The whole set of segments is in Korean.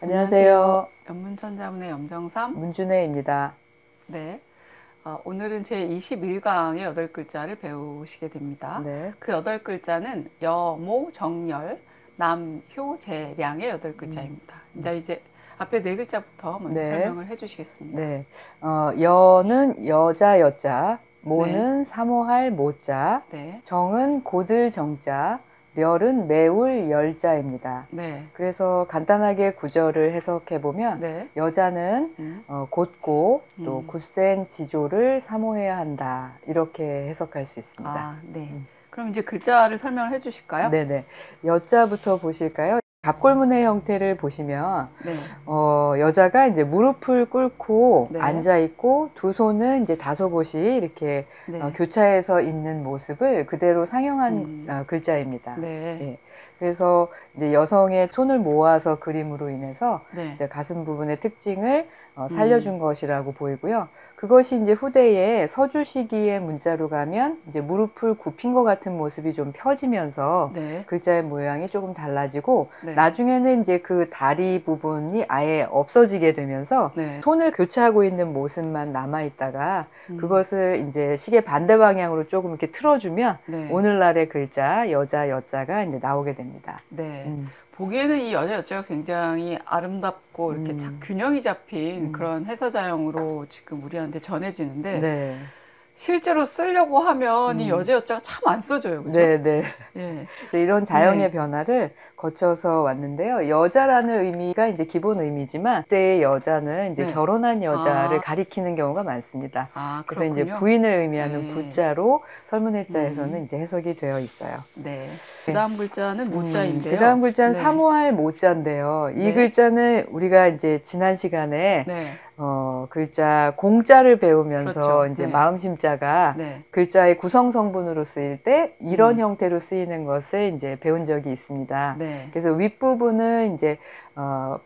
안녕하세요. 연문천자문의 염정삼, 문준혜입니다. 네. 오늘은 제 21강의 8글자를 배우시게 됩니다. 네. 그 8글자는 여모, 정열, 남, 효, 재량의 8글자입니다. 이제 앞에 4글자부터 먼저 설명을 해주시겠습니다. 네. 여는 여자, 여자, 모는 네. 사모할 모자, 네. 정은 고들 정자, 렬은 매울 열자입니다. 네. 그래서 간단하게 구절을 해석해 보면 네. 여자는 곧고 또 굳센 지조를 사모해야 한다, 이렇게 해석할 수 있습니다. 네. 그럼 이제 글자를 설명을 해주실까요? 네네. 여자부터 보실까요? 갑골문의 형태를 보시면 네. 여자가 이제 무릎을 꿇고 네. 앉아 있고 두 손은 이제 다소곳이 이렇게 네. 교차해서 있는 모습을 그대로 상영한 글자입니다. 네. 예. 그래서 이제 여성의 손을 모아서 그림으로 인해서 네. 이제 가슴 부분의 특징을 살려준 것이라고 보이고요. 그것이 이제 후대에 서주 시기의 문자로 가면 이제 무릎을 굽힌 것 같은 모습이 좀 펴지면서 네. 글자의 모양이 조금 달라지고 네. 나중에는 이제 그 다리 부분이 아예 없어지게 되면서 네. 손을 교차하고 있는 모습만 남아 있다가 그것을 이제 시계 반대 방향으로 조금 이렇게 틀어주면 네. 오늘날의 글자 여자 여자가 이제 나오게 됩니다. 네. 보기에는 이 여자 여자가 굉장히 아름답고 이렇게 균형이 잡힌 그런 해서자형으로 지금 우리한테 전해지는데 네. 실제로 쓰려고 하면 이 여자 여자가 참 안 써져요. 그죠? 네. 예. 이런 자형의 네. 변화를 거쳐서 왔는데요. 여자라는 의미가 이제 기본 의미지만 그때의 여자는 이제 네. 결혼한 여자를 가리키는 경우가 많습니다. 그래서 그렇군요. 이제 부인을 의미하는 네. 부자로 설문해자에서는 이제 해석이 되어 있어요. 네. 그 다음 글자는 모자인데요. 그 다음 글자는 네. 사모할 모자인데요. 이 네. 글자는 우리가 이제 지난 시간에 네. 글자 공자를 배우면서 그렇죠. 이제 네. 마음심자가 네. 글자의 구성 성분으로 쓰일 때 이런 형태로 쓰이는 것을 이제 배운 적이 있습니다. 네. 그래서 윗부분은 이제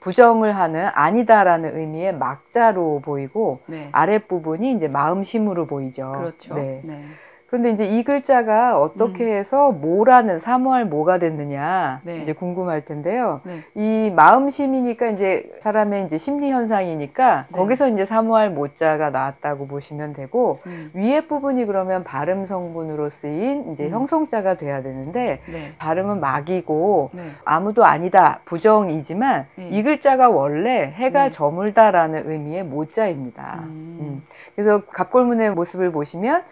부정을 하는 아니다라는 의미의 막자로 보이고 네. 아랫부분이 이제 마음심으로 보이죠. 그렇죠. 네. 네. 그런데 이제 이 글자가 어떻게 해서 모라는 사모할 모가 됐느냐 네. 이제 궁금할 텐데요. 네. 이 마음심이니까 이제 사람의 이제 심리 현상이니까 네. 거기서 이제 사모할 모자가 나왔다고 보시면 되고 위에 부분이 그러면 발음 성분으로 쓰인 이제 형성자가 돼야 되는데 네. 발음은 막이고 네. 아무도 아니다 부정이지만 이 글자가 원래 해가 네. 저물다라는 의미의 모자입니다. 그래서 갑골문의 모습을 보시면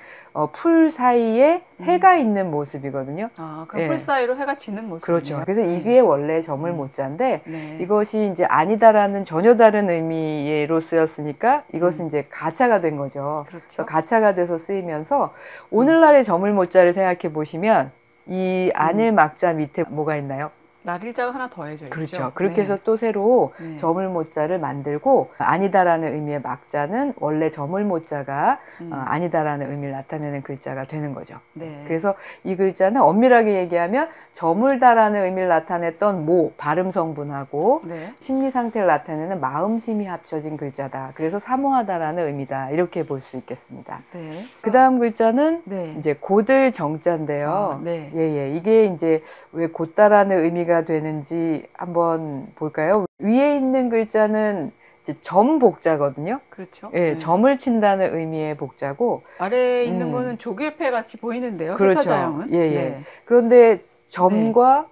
풀 사이에 해가 있는 모습이거든요. 그럼 예. 풀 사이로 해가 지는 모습이네요. 그렇죠. 그래서 이게 원래 저물 모자인데 네. 이것이 이제 아니다라는 전혀 다른 의미로 쓰였으니까 이것은 이제 가차가 된 거죠. 그렇죠. 그래서 가차가 돼서 쓰이면서 오늘날의 저물 모자를 생각해 보시면 이 안일 막자 밑에 뭐가 있나요? 날일자가 하나 더해져 있죠. 그렇죠. 그렇게 네. 해서 또 새로 네. 저물모자를 만들고 아니다라는 의미의 막자는 원래 저물모자가 아니다라는 의미를 나타내는 글자가 되는 거죠. 네. 그래서 이 글자는 엄밀하게 얘기하면 저물다라는 의미를 나타냈던 모, 발음 성분하고 네. 심리 상태를 나타내는 마음심이 합쳐진 글자다. 그래서 사모하다라는 의미다. 이렇게 볼 수 있겠습니다. 네. 그 다음 글자는 네. 이제 고들 정자인데요. 네. 예. 이게 이제 왜 곧다라는 의미가 되는지 한번 볼까요? 위에 있는 글자는 이제 점 복자거든요. 그렇죠. 예, 네. 점을 친다는 의미의 복자고 아래에 있는 거는 조개패 같이 보이는데요. 그렇죠. 해서자형은. 예. 네. 그런데 점과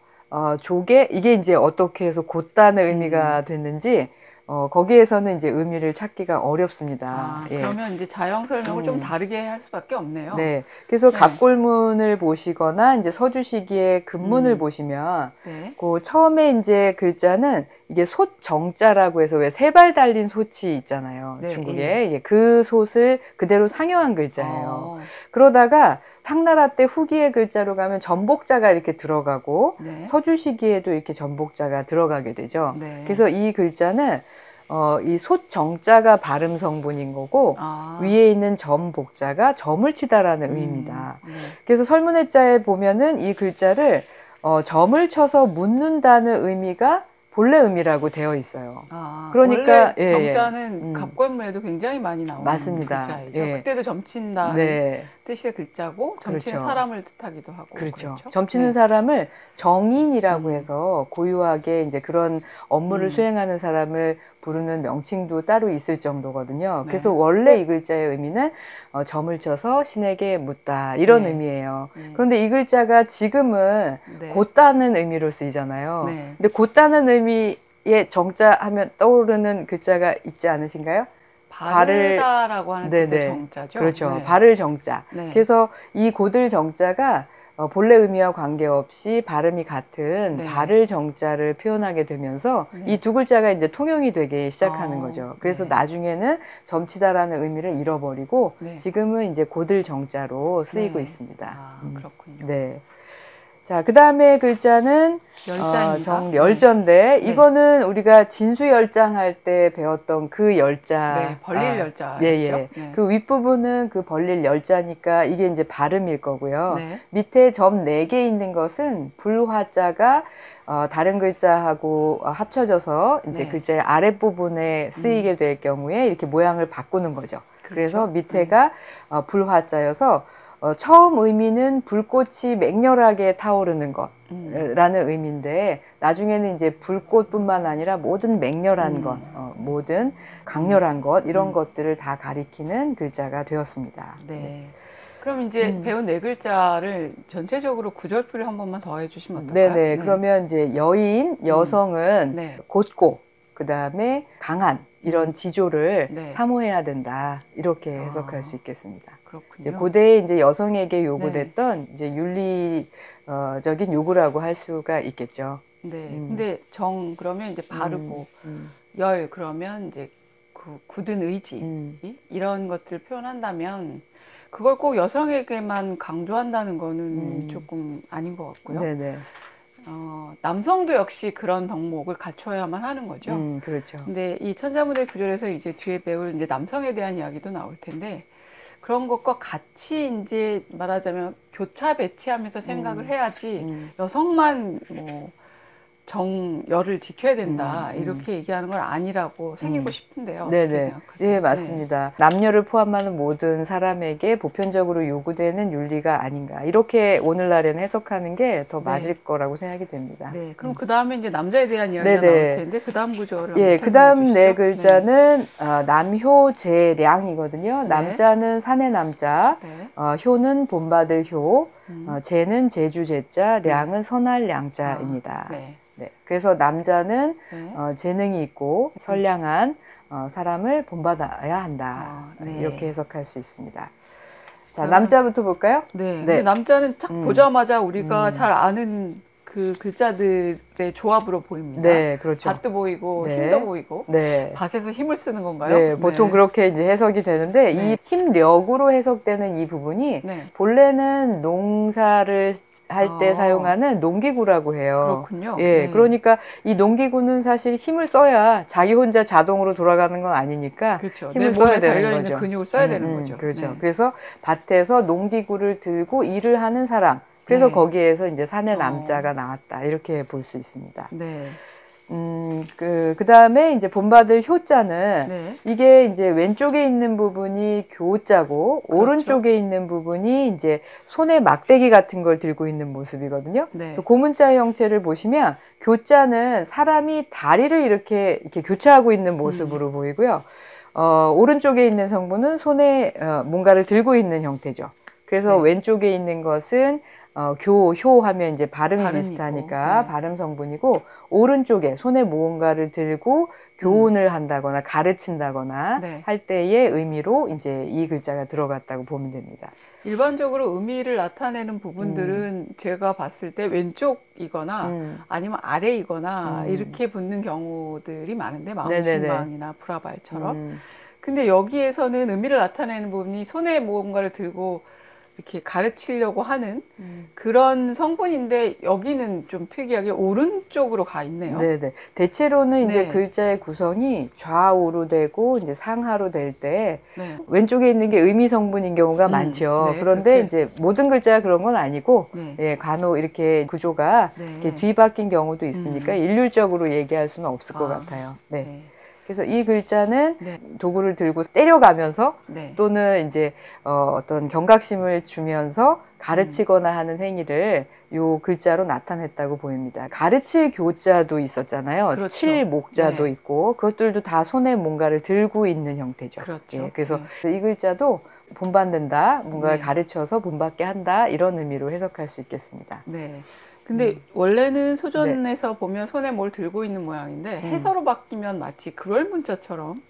조개 이게 이제 어떻게 해서 곧다는 의미가 됐는지 거기에서는 이제 의미를 찾기가 어렵습니다. 예. 그러면 이제 자형 설명을 좀 다르게 할 수밖에 없네요. 네. 그래서 네. 갑골문을 보시거나 이제 서주 시기의 금문을 보시면 네. 그 처음에 이제 글자는 이게 솥 정자라고 해서 왜 세 발 달린 솥이 있잖아요. 네, 중국에. 예. 그 솥을 그대로 상용한 글자예요. 그러다가 상나라 때 후기의 글자로 가면 전복자가 이렇게 들어가고 네. 서주 시기에도 이렇게 전복자가 들어가게 되죠. 네. 그래서 이 글자는 이 솥 정자가 발음 성분인 거고 위에 있는 점 복자가 점을 치다라는 의미입니다. 네. 그래서 설문해자에 보면은 이 글자를 점을 쳐서 묻는다는 의미가 본래 의미라고 되어 있어요. 아, 그러니까 원래 정자는 갑권문에도 굉장히 많이 나오는 맞습니다. 글자이죠. 예. 그때도 점친다는 네. 뜻의 글자고 점치는 그렇죠. 사람을 뜻하기도 하고 그렇죠. 그렇죠? 점치는 네. 사람을 정인이라고 해서 고유하게 이제 그런 업무를 수행하는 사람을 부르는 명칭도 따로 있을 정도거든요. 네. 그래서 원래 이 글자의 의미는 점을 쳐서 신에게 묻다 이런 네. 의미예요. 네. 그런데 이 글자가 지금은 네. 곧다는 의미로 쓰이잖아요. 네. 근데 곧다는 의미의 정자 하면 떠오르는 글자가 있지 않으신가요? 바르다라고 하는 뜻의 정자죠. 그렇죠. 네. 바를 정자. 네. 그래서 이 고들 정자가 본래 의미와 관계없이 발음이 같은 네. 바를 정자를 표현하게 되면서 네. 이 두 글자가 이제 통용이 되기 시작하는 거죠. 그래서 네. 나중에는 점치다라는 의미를 잃어버리고 네. 지금은 이제 고들 정자로 쓰이고 네. 있습니다. 아, 그렇군요. 네. 자, 그 다음에 글자는 열자입니다. 정열자인데 네. 이거는 우리가 진수열장 할 때 배웠던 그 열자. 네, 벌릴 열자. 예, 예. 네. 그 윗부분은 그 벌릴 열자니까 이게 이제 발음일 거고요. 네. 밑에 점 4개 있는 것은 불화자가 다른 글자하고 합쳐져서 이제 네. 글자의 아랫부분에 쓰이게 될 경우에 이렇게 모양을 바꾸는 거죠. 그렇죠. 그래서 밑에가 불화자여서 처음 의미는 불꽃이 맹렬하게 타오르는 것라는 의미인데 나중에는 이제 불꽃뿐만 아니라 모든 맹렬한 것, 모든 강렬한 것 이런 것들을 다 가리키는 글자가 되었습니다. 네. 그럼 이제 배운 네 글자를 전체적으로 구절표를 한 번만 더 해주시면 어떨까요? 네네. 그러면 이제 여인, 여성은 네. 곧고 그 다음에 강한 이런 지조를 네. 사모해야 된다 이렇게 해석할 수 있겠습니다. 그렇군요. 이제 고대에 이제 여성에게 요구됐던 이제 윤리적인 요구라고 할 수가 있겠죠. 네. 근데 정 그러면 이제 바르고 열 그러면 이제 그 굳은 의지 이런 것들을 표현한다면 그걸 꼭 여성에게만 강조한다는 거는 조금 아닌 것 같고요. 네네. 남성도 역시 그런 덕목을 갖춰야만 하는 거죠. 그렇죠. 근데 이 천자문의 구절에서 이제 뒤에 배울 이제 남성에 대한 이야기도 나올 텐데 그런 것과 같이 이제 말하자면 교차 배치하면서 생각을 해야지 여성만 뭐 정열을 지켜야 된다 이렇게 얘기하는 건 아니라고 새기고 싶은데요. 네네. 예, 맞습니다. 남녀를 포함하는 모든 사람에게 보편적으로 요구되는 윤리가 아닌가 이렇게 오늘날에는 해석하는 게 더 맞을 거라고 생각이 됩니다. 네, 그럼 그 다음에 이제 남자에 대한 이야기가 나올 텐데 그 다음 구절을 예, 그 다음 네 글자는 남효재량이거든요. 남자는 산의 남자, 효는 본받을 효, 재는 제주제자, 량은 선할 량자입니다. 네, 그래서 남자는 재능이 있고 선량한 사람을 본받아야 한다. 이렇게 해석할 수 있습니다. 자, 남자부터 볼까요? 네. 근데 남자는 딱 보자마자 우리가 잘 아는 그 글자들의 조합으로 보입니다. 네, 그렇죠. 밭도 보이고 힘도 보이고 밭에서 힘을 쓰는 건가요? 네, 보통 그렇게 이제 해석이 되는데 이 힘력으로 해석되는 이 부분이 본래는 농사를 할 때 사용하는 농기구라고 해요. 그렇군요. 예, 그러니까 이 농기구는 사실 힘을 써야 자기 혼자 자동으로 돌아가는 건 아니니까 그렇죠. 힘을 써야 되는 거죠. 있는 근육을 써야 되는 거죠. 그렇죠. 그래서 밭에서 농기구를 들고 일을 하는 사람. 그래서 거기에서 이제 산의 남자가 나왔다. 이렇게 볼 수 있습니다. 네. 그 다음에 이제 본받을 효자는 이게 이제 왼쪽에 있는 부분이 교자고 오른쪽에 있는 부분이 이제 손에 막대기 같은 걸 들고 있는 모습이거든요. 그래서 고문자 형체를 보시면 교자는 사람이 다리를 이렇게 교차하고 있는 모습으로 보이고요. 오른쪽에 있는 성분은 손에 뭔가를 들고 있는 형태죠. 그래서 왼쪽에 있는 것은 효 하면 이제 발음이 비슷하니까 발음 성분이고 오른쪽에 손에 무언가를 들고 교훈을 한다거나 가르친다거나 할 때의 의미로 이제 이 글자가 들어갔다고 보면 됩니다. 일반적으로 의미를 나타내는 부분들은 제가 봤을 때 왼쪽이거나 아니면 아래이거나 이렇게 붙는 경우들이 많은데 마음신방이나 불화발처럼 근데 여기에서는 의미를 나타내는 부분이 손에 무언가를 들고 이렇게 가르치려고 하는 그런 성분인데 여기는 좀 특이하게 오른쪽으로 가 있네요. 네네. 대체로는 이제 네. 글자의 구성이 좌우로 되고 이제 상하로 될 때 네. 왼쪽에 있는 게 의미 성분인 경우가 많죠. 네, 그런데 그렇게. 이제 모든 글자가 그런 건 아니고 네. 예, 간혹 이렇게 구조가 네. 이렇게 뒤바뀐 경우도 있으니까 일률적으로 얘기할 수는 없을 것 같아요. 네. 네. 그래서 이 글자는 네. 도구를 들고 때려가면서 네. 또는 이제 어떤 경각심을 주면서 가르치거나 하는 행위를 요 글자로 나타냈다고 보입니다. 가르칠 교자도 있었잖아요. 그렇죠. 칠 목자도 네. 있고 그것들도 다 손에 뭔가를 들고 있는 형태죠. 그렇죠. 예, 그래서 이 글자도 본받는다, 뭔가를 네. 가르쳐서 본받게 한다 이런 의미로 해석할 수 있겠습니다. 네. 근데 원래는 소전에서 보면 손에 뭘 들고 있는 모양인데 해서로 바뀌면 마치 그럴 문자처럼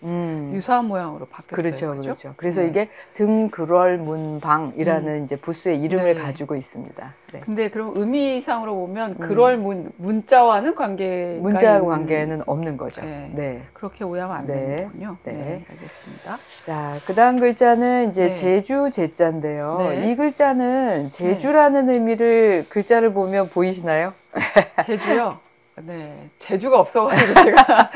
유사한 모양으로 바뀌었어요. 그렇죠. 그래서 이게 등그럴문방이라는 이제 부수의 이름을 가지고 있습니다. 네. 근데 그럼 의미상으로 보면 문자와는 관계가 문자하고 관계는 없는 거죠. 네. 네. 그렇게 오해하면 안 되는군요. 네. 네, 알겠습니다. 자, 그다음 글자는 이제 네. 제주 제자인데요. 네. 이 글자는 제주라는 의미를 글자를 보면 보이시나요? 제주요? 네, 제주가 없어가지고 제가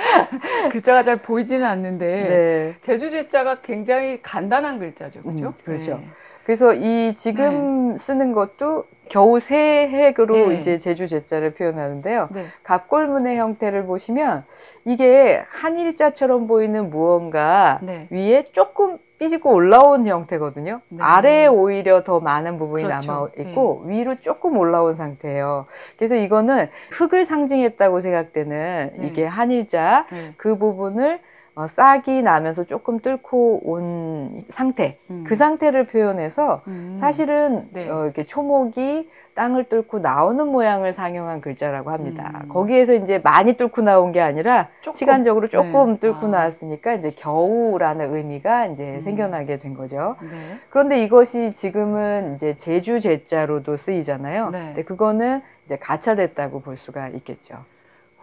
글자가 잘 보이지는 않는데 네. 제주 제자가 굉장히 간단한 글자죠, 그렇죠? 그렇죠. 네. 그래서 이 지금 쓰는 것도 겨우 세 획으로 네. 이제 제주 제자를 표현하는데요. 네. 갑골문의 형태를 보시면 이게 한일자처럼 보이는 무언가 네. 위에 조금 삐지고 올라온 형태거든요. 네. 아래에 오히려 더 많은 부분이 그렇죠. 남아있고 위로 조금 올라온 상태예요. 그래서 이거는 흙을 상징했다고 생각되는 이게 한일자 그 부분을 싹이 나면서 조금 뚫고 온 상태, 그 상태를 표현해서 사실은 이렇게 초목이 땅을 뚫고 나오는 모양을 상용한 글자라고 합니다. 거기에서 이제 많이 뚫고 나온 게 아니라 시간적으로 조금 뚫고 나왔으니까 이제 겨우라는 의미가 이제 생겨나게 된 거죠. 네. 그런데 이것이 지금은 이제 제주 제자로도 쓰이잖아요. 네. 근데 그거는 이제 가차됐다고 볼 수가 있겠죠.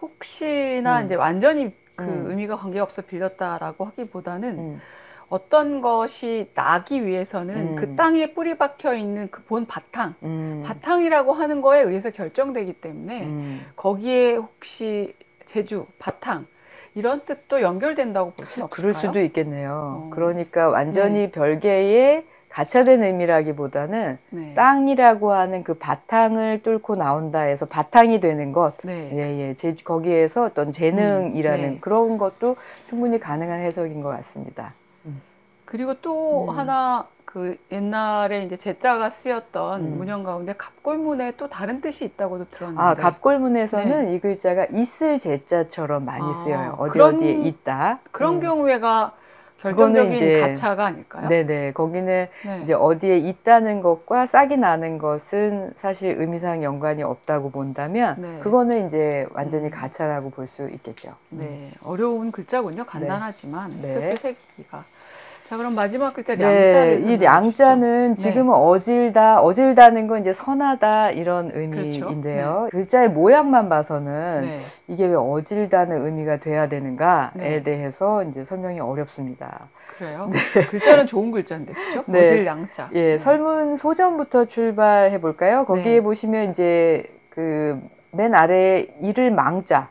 혹시나 이제 완전히 그 의미가 관계없어 빌렸다라고 하기보다는 어떤 것이 나기 위해서는 그 땅에 뿌리 박혀 있는 그 본 바탕, 바탕이라고 하는 거에 의해서 결정되기 때문에 거기에 혹시 제주, 바탕 이런 뜻도 연결된다고 볼 수는 없을까요? 그럴 수도 있겠네요. 그러니까 완전히 별개의 가차된 의미라기보다는 땅이라고 하는 그 바탕을 뚫고 나온다 해서 바탕이 되는 것, 거기에서 어떤 재능이라는 그런 것도 충분히 가능한 해석인 것 같습니다. 그리고 또 하나 그 옛날에 이제 제자가 쓰였던 문형 가운데 갑골문에 또 다른 뜻이 있다고도 들었는데. 아, 갑골문에서는 이 글자가 있을 제자처럼 많이 쓰여요. 어디에 있다. 그런 경우에가 결정적인 가차가 아닐까요? 네네. 거기는 이제 어디에 있다는 것과 싹이 나는 것은 사실 의미상 연관이 없다고 본다면 그거는 이제 완전히 가차라고 볼 수 있겠죠. 네. 어려운 글자군요. 간단하지만 뜻을 새기기가. 자, 그럼 마지막 글자 량자를 이 량자는 지금은 어질다는 건 이제 선하다 이런 의미인데요. 글자의 모양만 봐서는 이게 왜 어질다는 의미가 돼야 되는가에 대해서 이제 설명이 어렵습니다. 그래요? 글자는 좋은 글자인데, 그렇죠? 어질 량자. 설문 소전부터 출발해 볼까요? 거기에 보시면 이제 그 맨 아래에 이를 망자.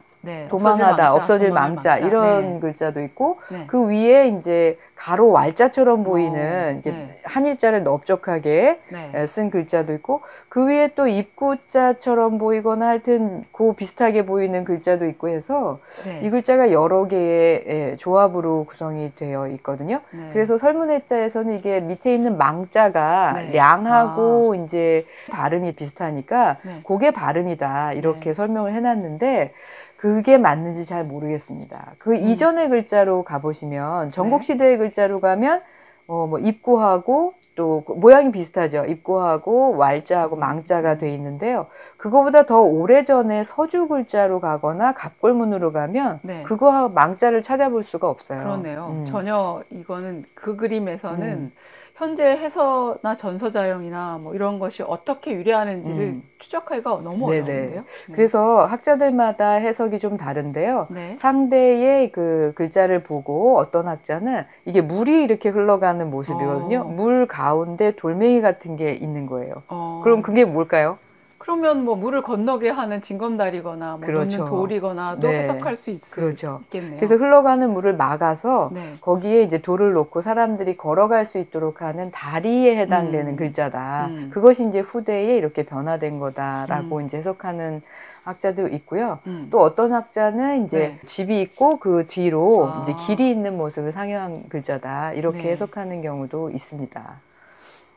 도망하다, 없어질 망자 이런 글자도 있고 그 위에 이제 가로 Y자처럼 보이는 한일자를 넓적하게 쓴 글자도 있고 그 위에 또 입구자처럼 보이거나 하여튼 그 비슷하게 보이는 글자도 있고 해서 이 글자가 여러 개의 조합으로 구성이 되어 있거든요. 그래서 설문해자에서는 이게 밑에 있는 망자가 량하고 이제 발음이 비슷하니까 그게 발음이다 이렇게 설명을 해놨는데 그게 맞는지 잘 모르겠습니다. 그 이전의 글자로 가보시면 전국시대의 글자로 가면 뭐 입구하고 또 모양이 비슷하죠. 입구하고 왈자하고 망자가 돼 있는데요. 그거보다 더 오래전에 서주 글자로 가거나 갑골문으로 가면 그거하고 망자를 찾아볼 수가 없어요. 그러네요. 전혀 이거는 그 그림에서는 현재 해서나 전서자형이나 뭐 이런 것이 어떻게 유래하는지를 추적하기가 너무 어려운데요. 네. 그래서 학자들마다 해석이 좀 다른데요. 네. 상대의 그 글자를 보고 어떤 학자는 이게 물이 이렇게 흘러가는 모습이거든요. 물 가운데 돌멩이 같은 게 있는 거예요. 그럼 그게 뭘까요? 그러면 뭐 물을 건너게 하는 징검다리거나 뭐 그렇죠. 놓는 돌이거나도 네. 해석할 수 그렇죠. 있겠네요. 그래서 흘러가는 물을 막아서 네. 거기에 이제 돌을 놓고 사람들이 걸어갈 수 있도록 하는 다리에 해당되는 글자다. 그것이 이제 후대에 이렇게 변화된 거다라고 이제 해석하는 학자도 있고요. 또 어떤 학자는 이제 네. 집이 있고 그 뒤로 이제 길이 있는 모습을 상징한 글자다. 이렇게 네. 해석하는 경우도 있습니다.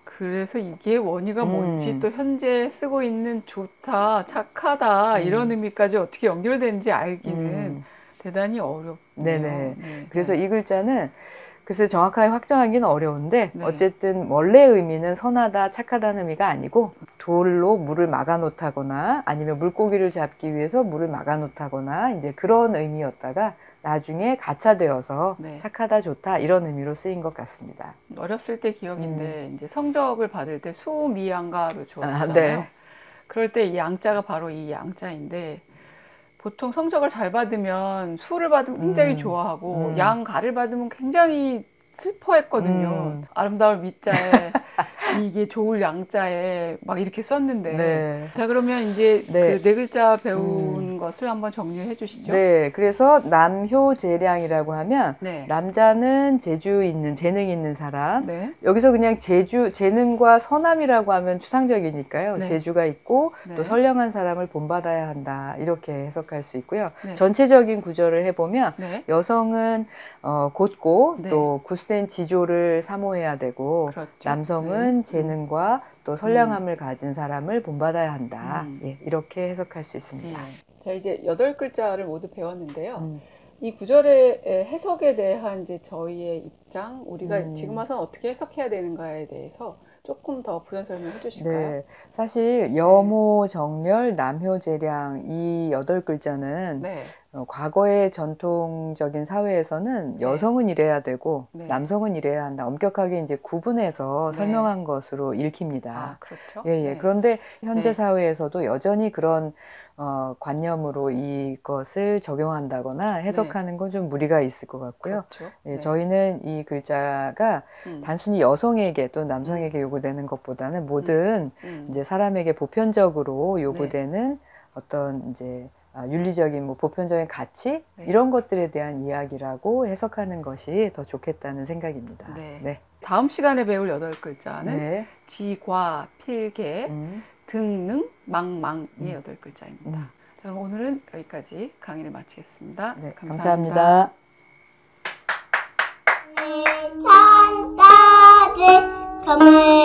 그래서 이게 원의가 뭔지 또 현재 쓰고 있는 좋다, 착하다 이런 의미까지 어떻게 연결되는지 알기는 대단히 어렵네요. 네네. 네. 그래서 이 글자는 글쎄 정확하게 확정하기는 어려운데 네. 어쨌든 원래 의미는 선하다, 착하다는 의미가 아니고 돌로 물을 막아 놓다거나 아니면 물고기를 잡기 위해서 물을 막아 놓다거나 이제 그런 의미였다가 나중에 가차되어서 네. 착하다, 좋다 이런 의미로 쓰인 것 같습니다. 어렸을 때 기억인데 이제 성적을 받을 때 수미양가를 줬잖아요. 네. 그럴 때 이 양자가 바로 이 양자인데 보통 성적을 잘 받으면 수를 받으면 굉장히 좋아하고 양가를 받으면 굉장히 슬퍼했거든요. 아름다울 미자에 이게 좋을 양자에 막 이렇게 썼는데 네. 자 그러면 이제 네. 그 네 글자 배운 것을 한번 정리해 주시죠. 네, 그래서 남효재량이라고 하면 네. 남자는 재주 있는 재능 있는 사람. 네. 여기서 그냥 재능과 선함이라고 하면 추상적이니까요. 네. 재주가 있고 네. 또 선량한 사람을 본받아야 한다 이렇게 해석할 수 있고요. 네. 전체적인 구절을 해보면 네. 여성은 곧고 네. 또 굳센 지조를 사모해야 되고 그렇죠. 남성은 네. 재능과 또 선량함을 가진 사람을 본받아야 한다. 예, 이렇게 해석할 수 있습니다. 자, 이제 8글자를 모두 배웠는데요. 이 구절의 해석에 대한 이제 저희의 입장, 우리가 지금 와서는 어떻게 해석해야 되는가에 대해서 조금 더 부연 설명해 주실까요? 네, 사실 여모, 정렬, 남효, 재량 이 8글자는 네. 과거의 전통적인 사회에서는 여성은 이래야 되고 남성은 이래야 한다. 엄격하게 이제 구분해서 설명한 것으로 읽힙니다. 아, 그렇죠. 예, 예. 네. 그런데 현재 사회에서도 여전히 그런 관념으로 이것을 적용한다거나 해석하는 건 좀 무리가 있을 것 같고요. 그렇죠. 예, 저희는 이 글자가 단순히 여성에게 또는 남성에게 요구되는 것보다는 모든 이제 사람에게 보편적으로 요구되는 어떤 이제 윤리적인 뭐 보편적인 가치 이런 것들에 대한 이야기라고 해석하는 것이 더 좋겠다는 생각입니다. 네. 네. 다음 시간에 배울 8글자는 네. 지과, 필계, 등능, 망망의 8글자입니다. 자, 그럼 오늘은 여기까지 강의를 마치겠습니다. 네, 감사합니다. 감사합니다. 찬따지